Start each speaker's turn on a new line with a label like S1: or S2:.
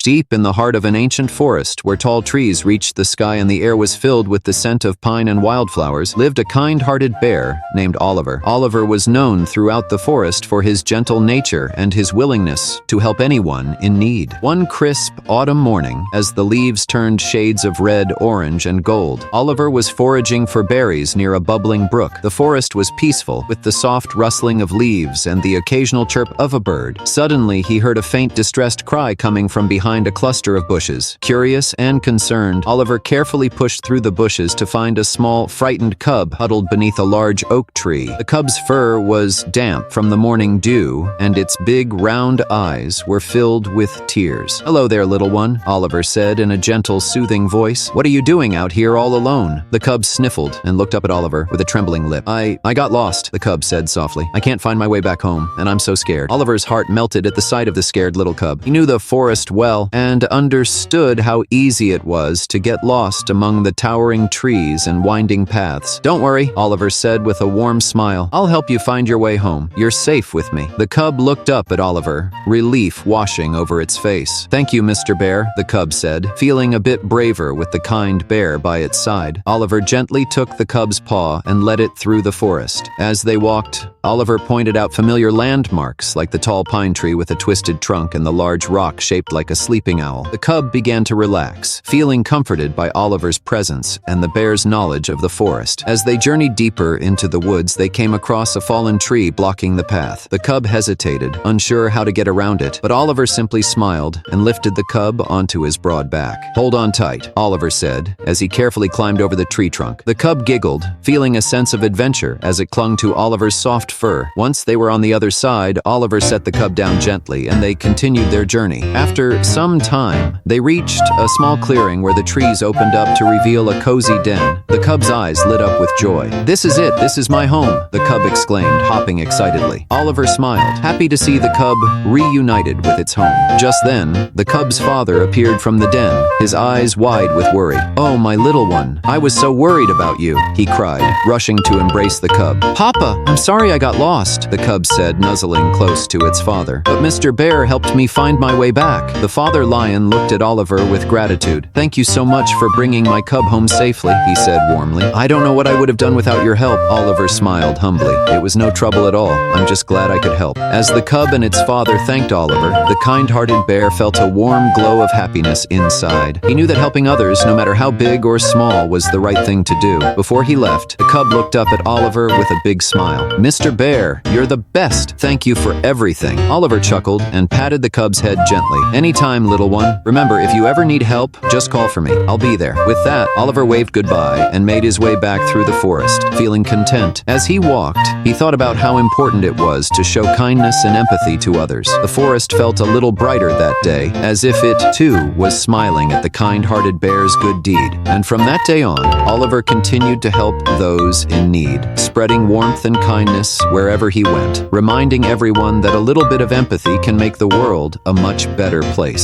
S1: Deep in the heart of an ancient forest, where tall trees reached the sky and the air was filled with the scent of pine and wildflowers, lived a kind-hearted bear named Oliver. Oliver was known throughout the forest for his gentle nature and his willingness to help anyone in need. One crisp autumn morning, as the leaves turned shades of red, orange, and gold, Oliver was foraging for berries near a bubbling brook. The forest was peaceful, with the soft rustling of leaves and the occasional chirp of a bird. Suddenly, he heard a faint, distressed cry coming from behind a cluster of bushes. Curious and concerned, Oliver carefully pushed through the bushes to find a small, frightened cub huddled beneath a large oak tree. The cub's fur was damp from the morning dew, and its big, round eyes were filled with tears. "Hello there, little one," Oliver said in a gentle, soothing voice. "What are you doing out here all alone?" The cub sniffled and looked up at Oliver with a trembling lip. I got lost," the cub said softly. "I can't find my way back home, and I'm so scared." Oliver's heart melted at the sight of the scared little cub. He knew the forest well and understood how easy it was to get lost among the towering trees and winding paths. "Don't worry," Oliver said with a warm smile. "I'll help you find your way home. You're safe with me." The cub looked up at Oliver, relief washing over its face. "Thank you, Mr. Bear," the cub said, feeling a bit braver with the kind bear by its side. Oliver gently took the cub's paw and led it through the forest. As they walked, Oliver pointed out familiar landmarks like the tall pine tree with a twisted trunk and the large rock shaped like a sleeping owl. The cub began to relax, feeling comforted by Oliver's presence and the bear's knowledge of the forest. As they journeyed deeper into the woods, they came across a fallen tree blocking the path. The cub hesitated, unsure how to get around it, but Oliver simply smiled and lifted the cub onto his broad back. "Hold on tight," Oliver said, as he carefully climbed over the tree trunk. The cub giggled, feeling a sense of adventure as it clung to Oliver's soft fur. Once they were on the other side, Oliver set the cub down gently, and they continued their journey. After some time, they reached a small clearing where the trees opened up to reveal a cozy den. The cub's eyes lit up with joy. "This is it! This is my home!" the cub exclaimed, hopping excitedly. Oliver smiled, happy to see the cub reunited with its home. Just then, the cub's father appeared from the den, his eyes wide with worry. "Oh, my little one, I was so worried about you," he cried, rushing to embrace the cub. "Papa, I'm sorry I got lost," the cub said, nuzzling close to its father. "But Mr. Bear helped me find my way back." The father lion looked at Oliver with gratitude. "Thank you so much for bringing my cub home safely," he said warmly. "I don't know what I would have done without your help," Oliver smiled humbly. "It was no trouble at all. I'm just glad I could help." As the cub and its father thanked Oliver, the kind-hearted bear felt a warm glow of happiness inside. He knew that helping others, no matter how big or small, was the right thing to do. Before he left, the cub looked up at Oliver with a big smile. "Mr. Bear, you're the best. Thank you for everything." Oliver chuckled and patted the cub's head gently. "Anytime, little one. Remember, if you ever need help, just call for me. I'll be there." With that, Oliver waved goodbye and made his way back through the forest, feeling content. As he walked, he thought about how important it was to show kindness and empathy to others. The forest felt a little brighter that day, as if it, too, was smiling at the kind-hearted bear's good deed. And from that day on, Oliver continued to help those in need, spreading warmth and kindness wherever he went, reminding everyone that a little bit of empathy can make the world a much better place.